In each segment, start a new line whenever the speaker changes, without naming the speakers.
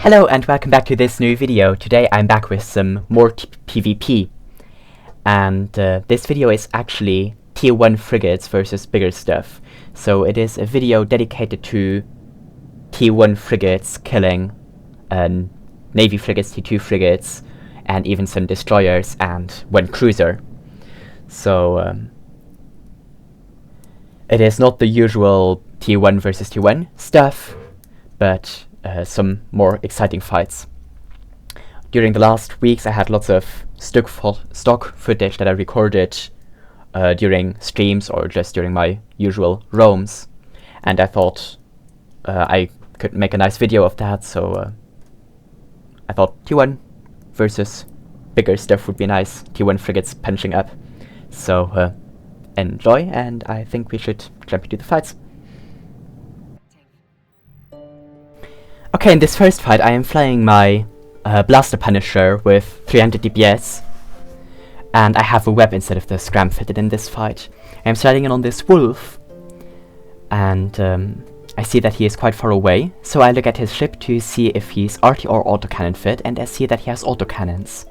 Hello and welcome back to this new video. Today I'm back with some more PvP. And this video is actually tier 1 frigates versus bigger stuff. So it is a video dedicated to tier 1 frigates killing Navy frigates, tier 2 frigates, and even some destroyers and 1 cruiser. So it is not the usual tier 1 versus tier 1 stuff, but some more exciting fights. During the last weeks I had lots of stock footage that I recorded during streams or just during my usual roams, and I thought I could make a nice video of that, so I thought tier 1 versus bigger stuff would be nice, tier 1 frigates punching up. So enjoy, and I think we should jump into the fights. Okay, in this first fight I am flying my Blaster Punisher with 300 DPS, and I have a web instead of the scram fitted in this fight. I'm sliding in on this wolf, and I see that he is quite far away, so I look at his ship to see if he's RT or autocannon fit, and I see that he has autocannons.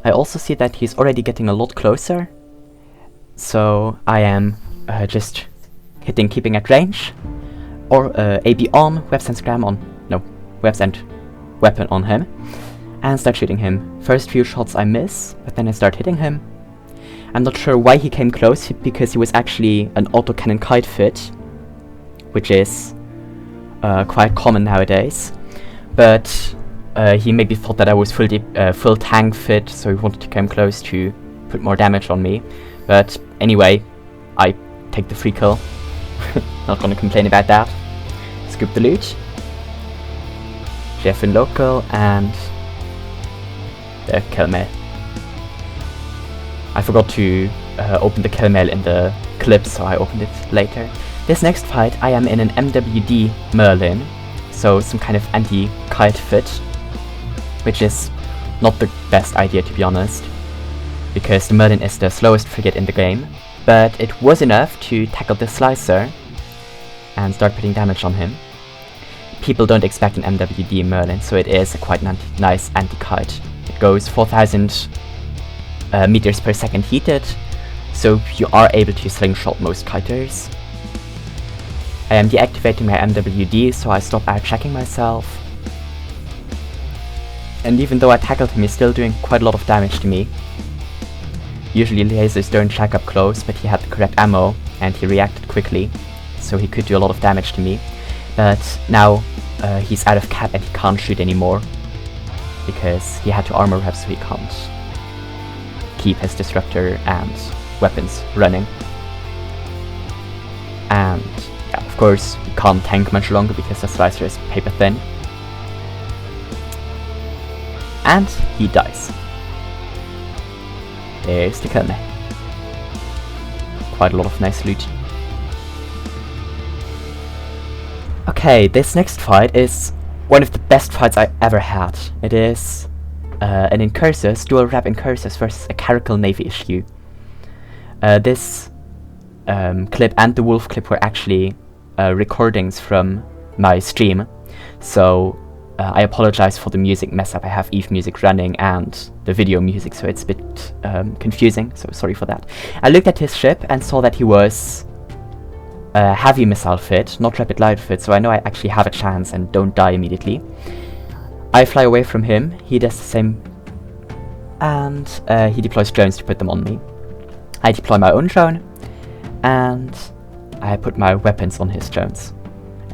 I also see that he's already getting a lot closer, so I am just keeping at range, or AB on, webs and scram on. No, webs and weapon on him, and start shooting him. First few shots I miss, but then I start hitting him. I'm not sure why he came close, because he was actually an autocannon kite fit, which is quite common nowadays. But he maybe thought that I was full tank fit, so he wanted to come close to put more damage on me. But anyway, I take the free kill. Not gonna complain about that. Scoop the loot. Jeff in local, and the kill mail. I forgot to open the kill mail in the clip, so I opened it later. This next fight I am in an MWD Merlin, so some kind of anti-kite fit, which is not the best idea, to be honest, because the Merlin is the slowest frigate in the game, but it was enough to tackle the slicer and start putting damage on him. People don't expect an MWD Merlin, so it is a quite nice anti-kite. It goes 4000 meters per second heated, so you are able to slingshot most kiters. I am deactivating my MWD, so I stop out-checking myself. And even though I tackled him, he's still doing quite a lot of damage to me. Usually lasers don't track up close, but he had the correct ammo, and he reacted quickly, so he could do a lot of damage to me. But now he's out of cap and he can't shoot anymore, because he had to armor up, so he can't keep his disruptor and weapons running. And yeah, of course he can't tank much longer because the slicer is paper thin. And he dies. There's the Comet. Quite a lot of nice loot. Okay, this next fight is one of the best fights I ever had. It is an Incursus, dual wrap Incursus versus a Caracal Navy issue. This clip and the wolf clip were actually recordings from my stream, so I apologize for the music mess up. I have Eve music running and the video music, so it's a bit confusing, so sorry for that. I looked at his ship and saw that he was heavy missile fit, not rapid light fit, so I know I actually have a chance and don't die immediately. I fly away from him, he does the same, and he deploys drones to put them on me. I deploy my own drone, and I put my weapons on his drones.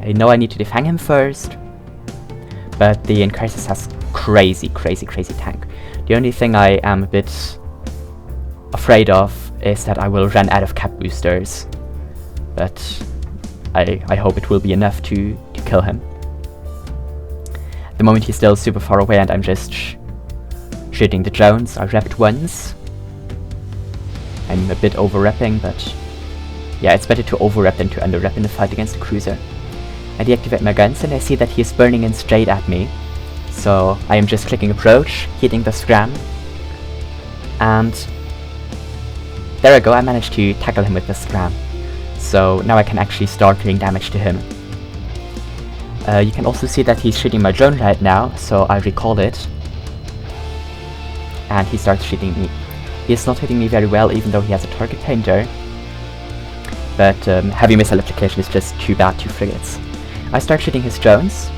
I know I need to defang him first, but the Incursus has crazy tank. The only thing I am a bit afraid of is that I will run out of cap boosters, but I hope it will be enough to kill him. At the moment he's still super far away and I'm just shooting the drones. I repped once. I'm a bit over-repping, but yeah, it's better to over-rep than to under-rep in the fight against the cruiser. I deactivate my guns and I see that he is burning in straight at me, so I am just clicking approach, hitting the scram, and there I go, I managed to tackle him with the scram. So now I can actually start doing damage to him. You can also see that he's shooting my drone right now, so I recall it. And he starts shooting me. He's not hitting me very well, even though he has a target painter. But heavy missile application is just too bad to frigates. I start shooting his drones,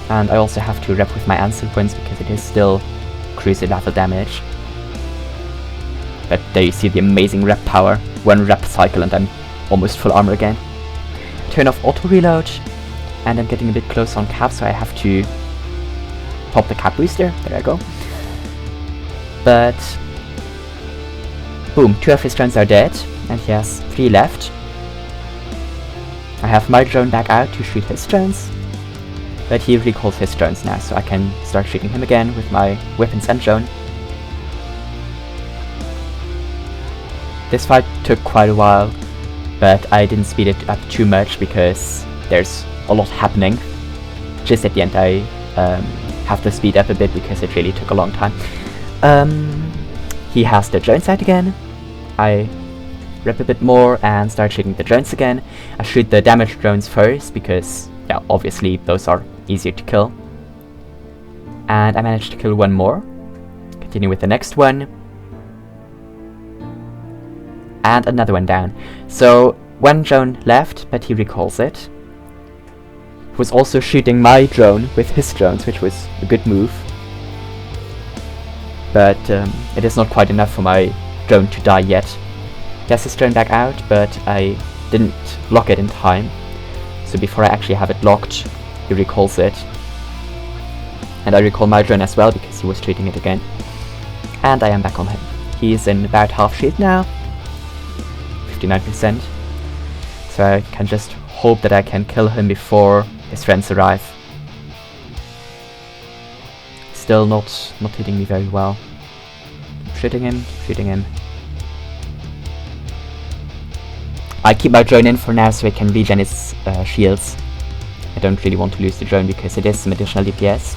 and I also have to rep with my answer points because it is still cruiser level damage. But there you see the amazing rep power. One rep cycle and I'm almost full armor again. Turn off auto reload, and I'm getting a bit close on cap, so I have to pop the cap booster. There I go. But boom, 2 of his drones are dead, and he has 3 left. I have my drone back out to shoot his drones, but he recalls his drones now, so I can start shooting him again with my weapons and drone. This fight took quite a while, but I didn't speed it up too much because there's a lot happening. Just at the end I have to speed up a bit because it really took a long time. He has the drones out again. I rep a bit more and start shooting the drones again. I shoot the damaged drones first because, yeah, obviously those are easier to kill. And I managed to kill one more. Continue with the next one. And another one down. So, one drone left, but he recalls it. He was also shooting my drone with his drones, which was a good move. But it is not quite enough for my drone to die yet. He has his drone back out, but I didn't lock it in time. So before I actually have it locked, he recalls it. And I recall my drone as well, because he was treating it again. And I am back on him. He's in about half shield now. 59%. So I can just hope that I can kill him before his friends arrive. Still not hitting me very well. Shooting him, shooting him. I keep my drone in for now so it can regen its shields. I don't really want to lose the drone because it is some additional DPS.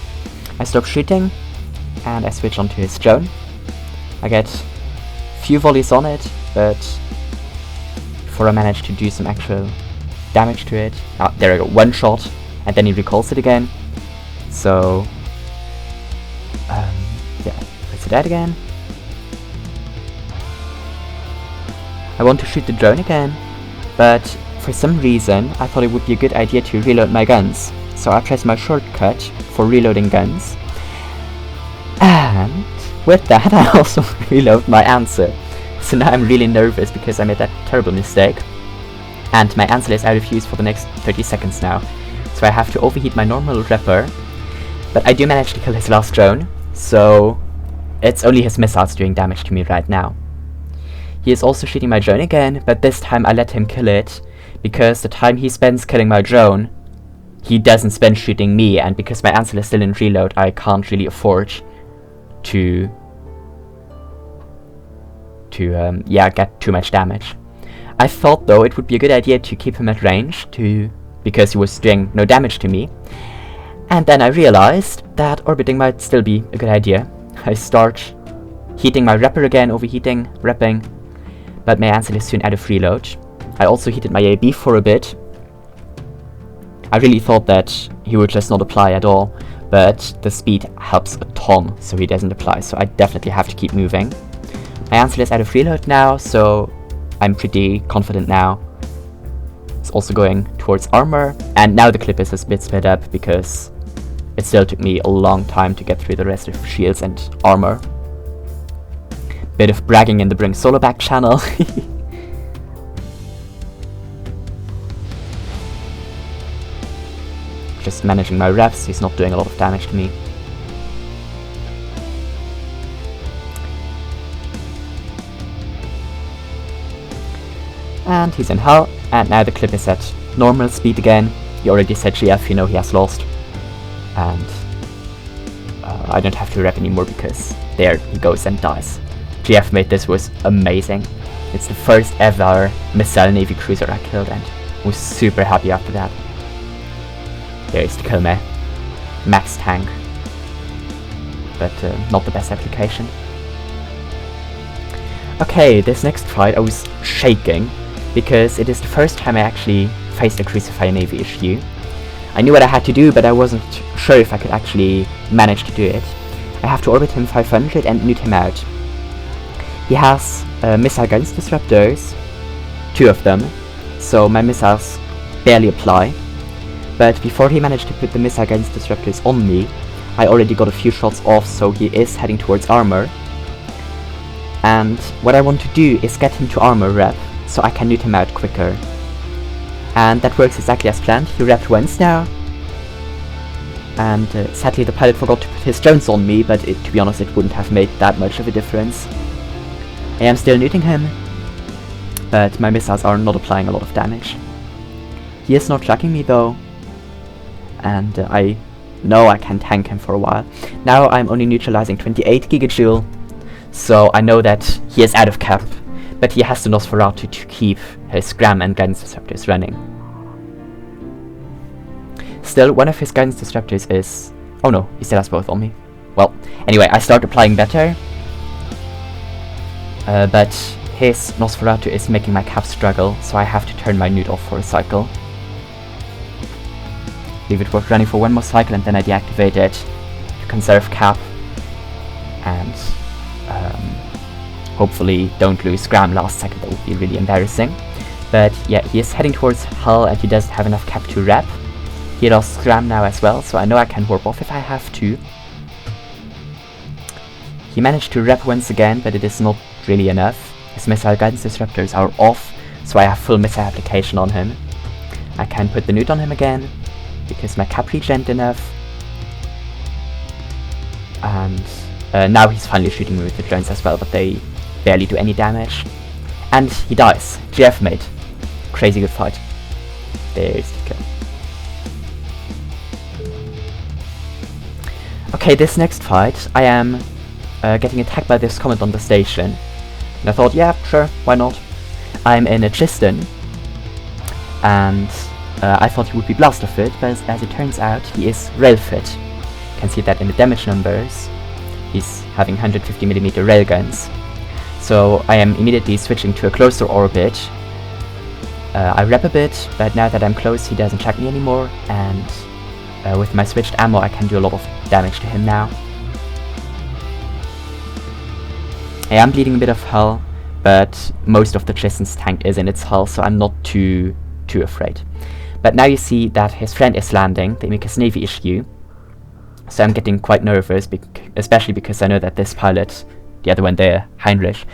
I stop shooting and I switch onto his drone. I get few volleys on it, but before I manage to do some actual damage to it. Ah, there I go, one shot, and then he recalls it again. So, yeah, let's do that again. I want to shoot the drone again, but for some reason I thought it would be a good idea to reload my guns. So I pressed my shortcut for reloading guns, and with that I also reload my answer. So now I'm really nervous because I made that terrible mistake, and my answer is out of use for the next 30 seconds now. So I have to overheat my normal repper, but I do manage to kill his last drone, so it's only his missiles doing damage to me right now. He is also shooting my drone again, but this time I let him kill it, because the time he spends killing my drone, he doesn't spend shooting me, and because my answer is still in reload, I can't really afford to get too much damage. I thought though it would be a good idea to keep him at range, because he was doing no damage to me. And then I realized that orbiting might still be a good idea. I start heating my repper again, overheating, repping, but my answer is soon out of reload. I also heated my AB for a bit. I really thought that he would just not apply at all, but the speed helps a ton, so he doesn't apply, so I definitely have to keep moving. My answer is out of reload now, so I'm pretty confident now. It's also going towards armor, and now the clip is a bit sped up because it still took me a long time to get through the rest of shields and armor. Bit of bragging in the Bring Solo Back channel. Just managing my reps, he's not doing a lot of damage to me. And he's in hell, and now the clip is at normal speed again. He already said GF, you know he has lost. And I don't have to rep anymore because there he goes and dies. GF mate, this was amazing. It's the first ever missile Navy cruiser I killed and was super happy after that. There is the Comet. Max tank. But not the best application. Okay, this next fight I was shaking because it is the first time I actually faced a Crucifier Navy issue. I knew what I had to do, but I wasn't sure if I could actually manage to do it. I have to orbit him 500 and nuke him out. He has missile guidance disruptors, 2 of them, so my missiles barely apply. But before he managed to put the missile guidance disruptors on me, I already got a few shots off, so he is heading towards armor. And what I want to do is get him to armor rep, so I can nuke him out quicker. And that works exactly as planned. He repped once now. And sadly the pilot forgot to put his drones on me, but to be honest it wouldn't have made that much of a difference. I am still nuking him, but my missiles are not applying a lot of damage. He is not tracking me though, and I know I can tank him for a while. Now I'm only neutralizing 28 gigajoule, so I know that he is out of cap, but he has the Nosferatu to keep his Gram and guidance disruptors running. Still, one of his guidance disruptors is... oh no, he still has both on me. Well, anyway, I start applying better, but his Nosferatu is making my cap struggle, so I have to turn my nuke off for a cycle. Leave it running for one more cycle and then I deactivate it to conserve cap and hopefully don't lose Gram last second. That would be really embarrassing. But yeah, he is heading towards Hull and he doesn't have enough cap to rep. He lost Gram now as well, so I know I can warp off if I have to. He managed to rep once again, but it is not really enough. His missile guidance disruptors are off, so I have full missile application on him. I can put the nuke on him again, because my cap regened enough. And now he's finally shooting me with the drones as well, but they barely do any damage. And he dies. GF mate. Crazy good fight. There's the kill. Okay, this next fight, I am getting attacked by this Comet on the station. And I thought, yeah, sure, why not? I'm in a Tristan, and I thought he would be blaster fit, but as it turns out, he is rail fit. You can see that in the damage numbers. He's having 150mm railguns. So I am immediately switching to a closer orbit. I rep a bit, but now that I'm close, he doesn't track me anymore, and with my switched ammo, I can do a lot of damage to him now. I am bleeding a bit of hull, but most of the Tristan's tank is in its hull, so I'm not too afraid. But now you see that his friend is landing, the Incursus Navy issue. So I'm getting quite nervous, especially because I know that this pilot, the other one there, Heinrich,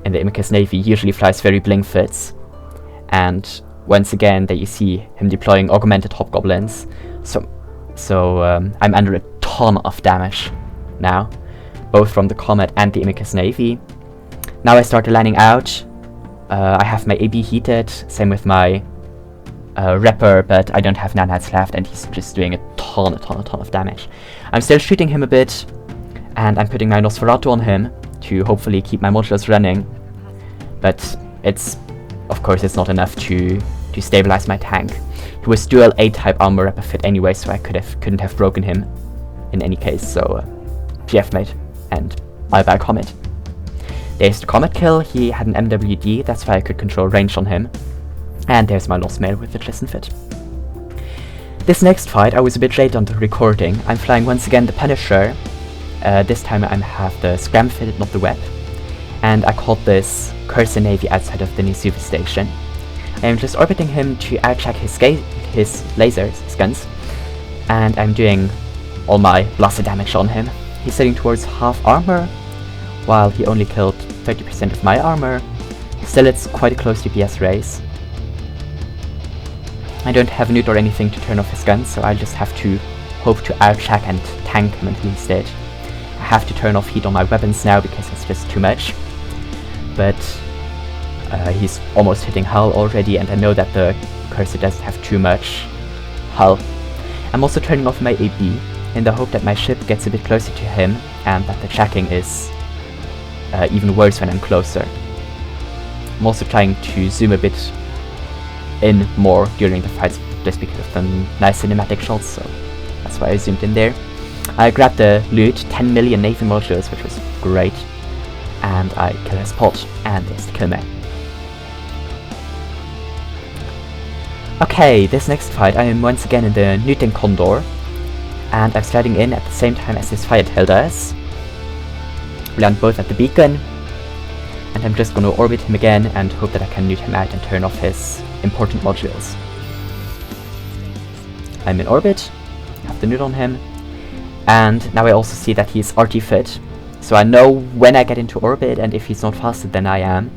in the Incursus Navy usually flies very blink fits. And once again, there you see him deploying augmented hobgoblins. So I'm under a ton of damage now, both from the Comet and the Incursus Navy. Now I start lining out. I have my AB heated, same with my Repper, but I don't have nanites left, and he's just doing a ton of damage. I'm still shooting him a bit, and I'm putting my Nosferatu on him to hopefully keep my modulus running. But of course it's not enough to stabilize my tank. He was dual A-type armor Repper fit anyway, so I couldn't have broken him in any case, so GF mate, and bye-bye Comet. There's the Comet kill. He had an MWD, that's why I could control range on him. And there's my lost mail with the Tristan fit. This next fight, I was a bit late on the recording. I'm flying once again the Punisher. This time I have the Scram fitted, not the Web. And I caught this Coercer Navy outside of the Nisuva station. I am just orbiting him to outcheck his lasers, his guns. And I'm doing all my blaster damage on him. He's sitting towards half armor, while he only killed 30% of my armor. Still, it's quite a close DPS race. I don't have a nuke or anything to turn off his guns, so I just have to hope to outcheck and tank him until he's dead. I have to turn off heat on my weapons now because it's just too much. But he's almost hitting hull already, and I know that the Coercer doesn't have too much hull. I'm also turning off my AB in the hope that my ship gets a bit closer to him and that the tracking is even worse when I'm closer. I'm also trying to zoom a bit in more during the fights just because of the nice cinematic shots, so that's why I zoomed in there. I grabbed the loot, 10 million Navy modules, which was great, and I kill his pod, and there's the kill man. Okay, this next fight I am once again in the Newton Condor, and I'm sliding in at the same time as his Firetail does. We land both at the beacon, and I'm just gonna orbit him again and hope that I can nuke him out and turn off his important modules. I'm in orbit, have the nuke on him, and now I also see that he's RT fit, so I know when I get into orbit and if he's not faster than I am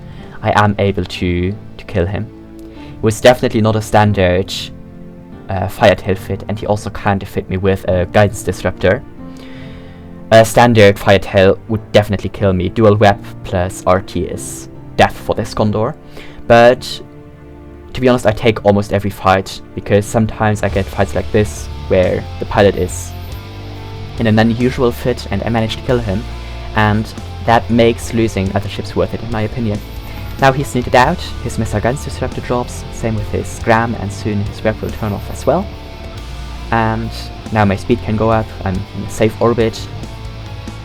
able to kill him. It was definitely not a standard Firetail fit, and he also kind of fit me with a Guidance Disruptor. A standard Firetail would definitely kill me. Dual Web plus RT is death for this Condor, but to be honest I take almost every fight, because sometimes I get fights like this where the pilot is in an unusual fit and I manage to kill him, and that makes losing other ships worth it in my opinion. Now he's needed out, his Missile Guidance Disruptor drops, same with his Scram, and soon his Web will turn off as well. And now my speed can go up, I'm in a safe orbit,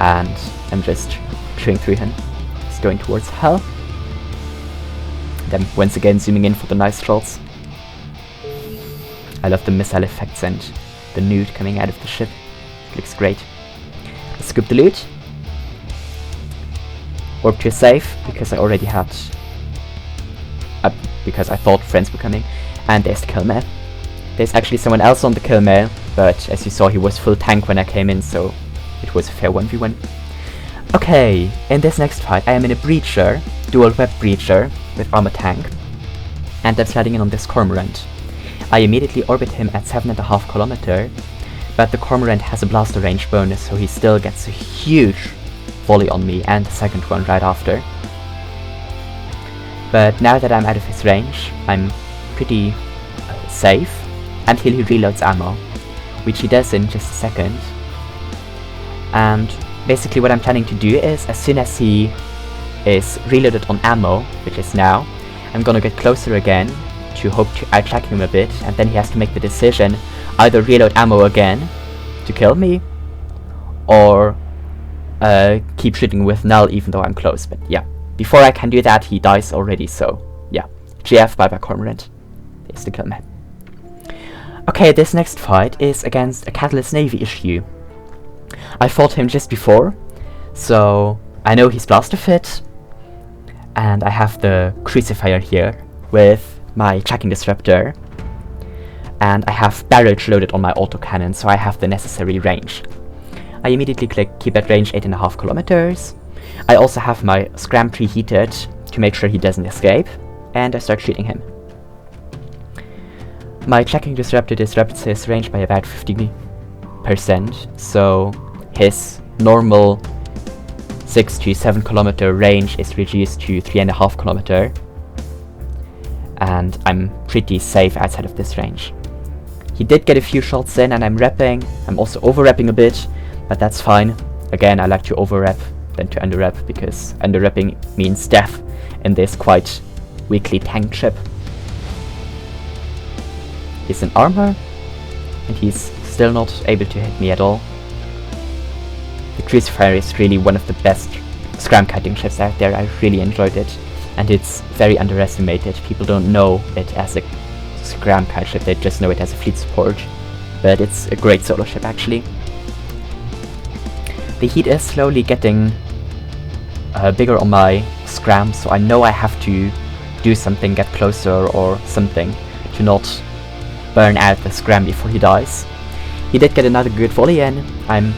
and I'm just chewing through him. He's going towards hell. Then once again zooming in for the nice shots. I love the missile effects and the nude coming out of the ship. It looks great. Let's scoop the loot. Warp to a safe, because I already had... because I thought friends were coming. And there's the kill mail. There's actually someone else on the kill mail, but as you saw he was full tank when I came in, so it was a fair 1v1. Okay, in this next fight I am in a Breacher, dual web Breacher with armor tank, and I'm sliding in on this Cormorant. I immediately orbit him at 7.5 km, but the Cormorant has a blaster range bonus, so he still gets a huge volley on me and the second one right after. But now that I'm out of his range, I'm pretty safe until he reloads ammo, which he does in just a second. And basically what I'm planning to do is, as soon as he is reloaded on ammo, which is now, I'm gonna get closer again to hope to outtrack him a bit, and then he has to make the decision, either reload ammo again to kill me, or keep shooting with null even though I'm close. But yeah, before I can do that he dies already, so yeah. GF, bye bye Cormorant. There's the kill man. Okay, this next fight is against a Catalyst Navy issue. I fought him just before, so I know he's blaster fit, and I have the Crucifier here with my Tracking Disruptor, and I have barrage loaded on my autocannon, so I have the necessary range. I immediately click keep at range 8.5 km. I also have my Scram preheated to make sure he doesn't escape, and I start shooting him. My Tracking Disruptor disrupts his range by about 50%, so his normal 6 to 7 km range is reduced to 3.5 km, and I'm pretty safe outside of this range. He did get a few shots in, and I'm repping. I'm also over-repping a bit, but that's fine. Again, I like to over-rep than to under-rep, because under-repping means death in this quite weakly tanked ship. He's in armor, and he's still not able to hit me at all. The Crucifier is really one of the best scram kiting ships out there. I really enjoyed it, and it's very underestimated. People don't know it as a scram kite ship, they just know it as a fleet support, but it's a great solo ship actually. The heat is slowly getting bigger on my scram, so I know I have to do something, get closer or something, to not burn out the scram before he dies. He did get another good volley in. I'm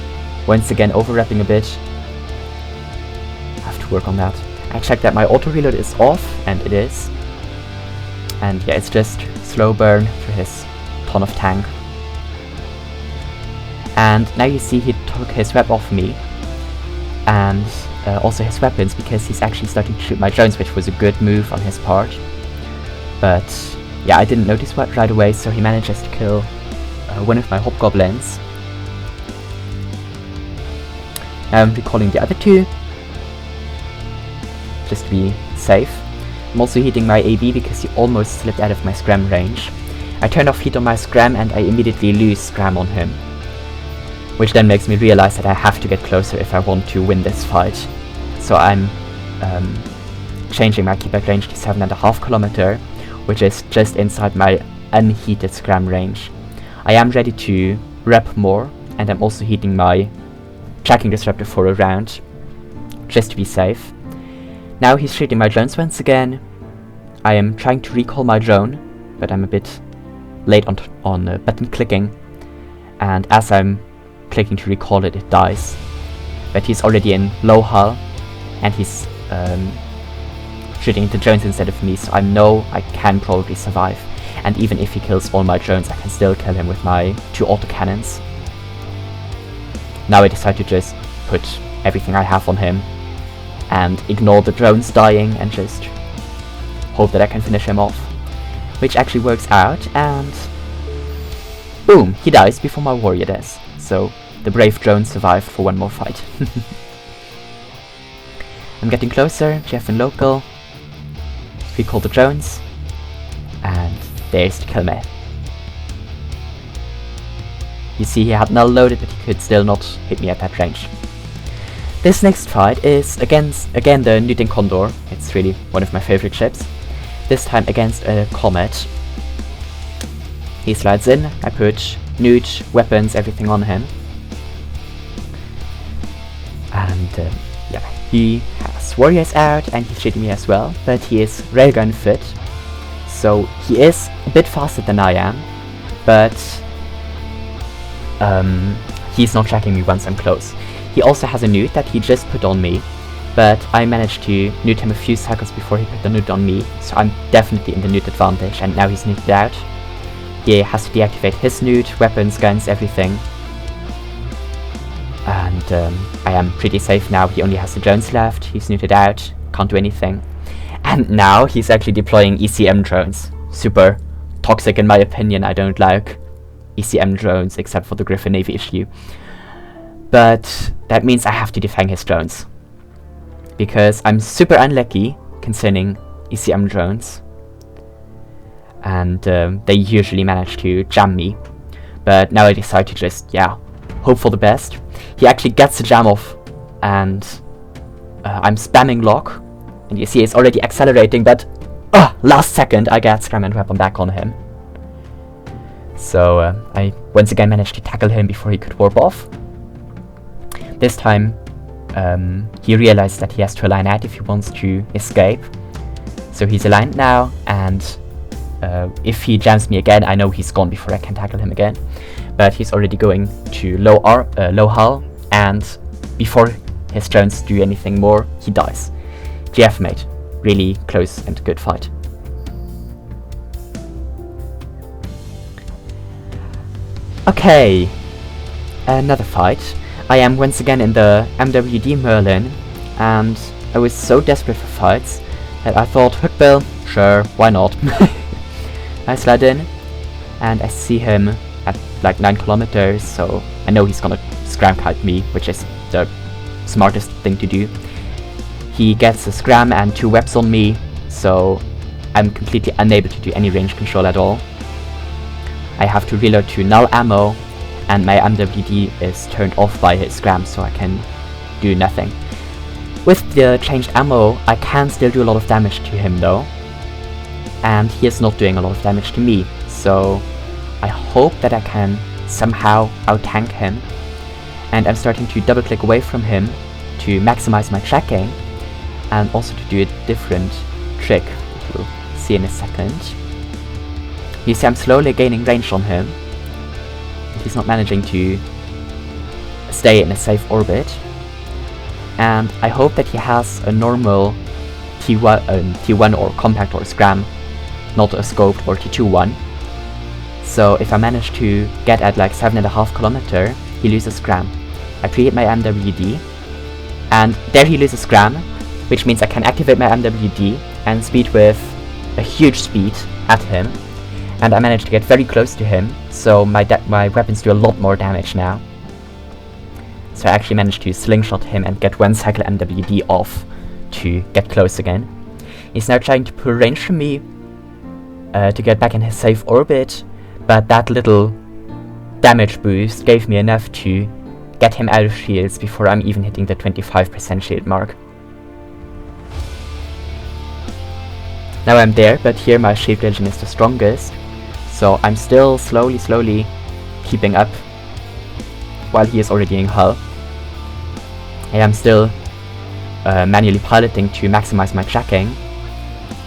once again over-repping a bit. I have to work on that. I checked that my auto-reload is off, and it is. And yeah, it's just slow burn through his ton of tank. And now you see he took his web off me, and also his weapons, because he's actually starting to shoot my drones, which was a good move on his part. But yeah, I didn't notice what right away, so he manages to kill one of my hobgoblins. I'm recalling the other two, just to be safe. I'm also heating my AB because he almost slipped out of my scram range. I turned off heat on my scram and I immediately lose scram on him, which then makes me realize that I have to get closer if I want to win this fight. So I'm changing my keep at range to 7.5 km, which is just inside my unheated scram range. I am ready to rep more, and I'm also heating my tracking disruptor for a round, just to be safe. Now he's shooting my drones once again. I am trying to recall my drone, but I'm a bit late on button clicking, and as I'm clicking to recall it, it dies. But he's already in low hull, and he's shooting into drones instead of me, so I know I can probably survive. And even if he kills all my drones, I can still kill him with my 2 autocannons. Now I decide to just put everything I have on him and ignore the drones dying and just hope that I can finish him off. Which actually works out, and boom, he dies before my warrior does. So the brave drone survived for one more fight. I'm getting closer, Jeff and local. Recall the drones, and there's the Comet. You see he had null loaded, but he could still not hit me at that range. This next fight is against, again, the Newton Condor. It's really one of my favorite ships. This time against a Comet. He slides in, I put Newt, weapons, everything on him. And yeah, he has warriors out and he's shooting me as well, but he is railgun fit. So he is a bit faster than I am, but he's not tracking me once I'm close. He also has a Newt that he just put on me, but I managed to Newt him a few cycles before he put the Newt on me, so I'm definitely in the Newt advantage, and now he's Newted out. He has to deactivate his Newt, weapons, guns, everything. And I am pretty safe now. He only has the drones left, he's Newted out, can't do anything. And now he's actually deploying ECM drones. Super toxic in my opinion. I don't like ECM drones except for the Griffin Navy issue. But that means I have to defang his drones, because I'm super unlucky concerning ECM drones, and they usually manage to jam me. But now I decide to just, yeah, hope for the best. He actually gets the jam off, and I'm spamming lock, and you see it's already accelerating, but last second I get scram and weapon back on him. So I once again managed to tackle him before he could warp off. This time he realized that he has to align out if he wants to escape. So he's aligned now, and if he jams me again, I know he's gone before I can tackle him again. But he's already going to low hull, and before his drones do anything more, he dies. GF mate, really close and good fight. Okay, another fight. I am once again in the MWD Merlin, and I was so desperate for fights that I thought, Hookbill, sure, why not? I slide in, and I see him at like 9 kilometers, so I know he's gonna scram kite me, which is the smartest thing to do. He gets a scram and 2 webs on me, so I'm completely unable to do any range control at all. I have to reload to null ammo, and my MWD is turned off by his scram, so I can do nothing. With the changed ammo, I can still do a lot of damage to him though, and he is not doing a lot of damage to me, so I hope that I can somehow out-tank him. And I'm starting to double click away from him to maximize my tracking, and also to do a different trick, which we'll see in a second. You see I'm slowly gaining range on him. He's not managing to stay in a safe orbit, and I hope that he has a normal T1 or compact or scram, not a scoped or T2-1. So if I manage to get at like 7.5 kilometer, he loses scram. I preheat my MWD, and there he loses scram, which means I can activate my MWD and speed with a huge speed at him. And I managed to get very close to him, so my weapons do a lot more damage now. So I actually managed to slingshot him and get 1 cycle MWD off to get close again. He's now trying to pull range from me to get back in his safe orbit, but that little damage boost gave me enough to get him out of shields before I'm even hitting the 25% shield mark. Now I'm there, but here my shield region is the strongest, so So I'm still slowly keeping up while he is already in hull. I am still manually piloting to maximize my tracking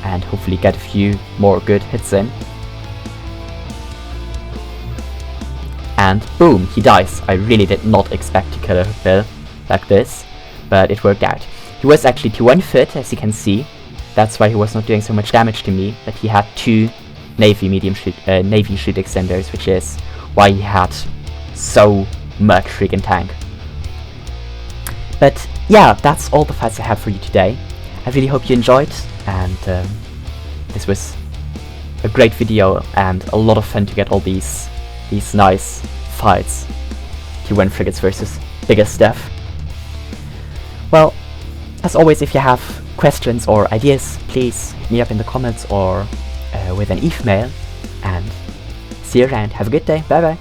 and hopefully get a few more good hits in. And boom, he dies. I really did not expect to kill a Hookbill like this, but it worked out. He was actually T1 fit, as you can see. That's why he was not doing so much damage to me, but he had 2 Navy shoot extenders, which is why he had so much freaking tank. But yeah, that's all the fights I have for you today. I really hope you enjoyed, and this was a great video and a lot of fun to get all these nice fights. T1 frigates versus bigger stuff. Well, as always, if you have questions or ideas, please hit me up in the comments or with an email, and see you around. Have a good day. Bye bye.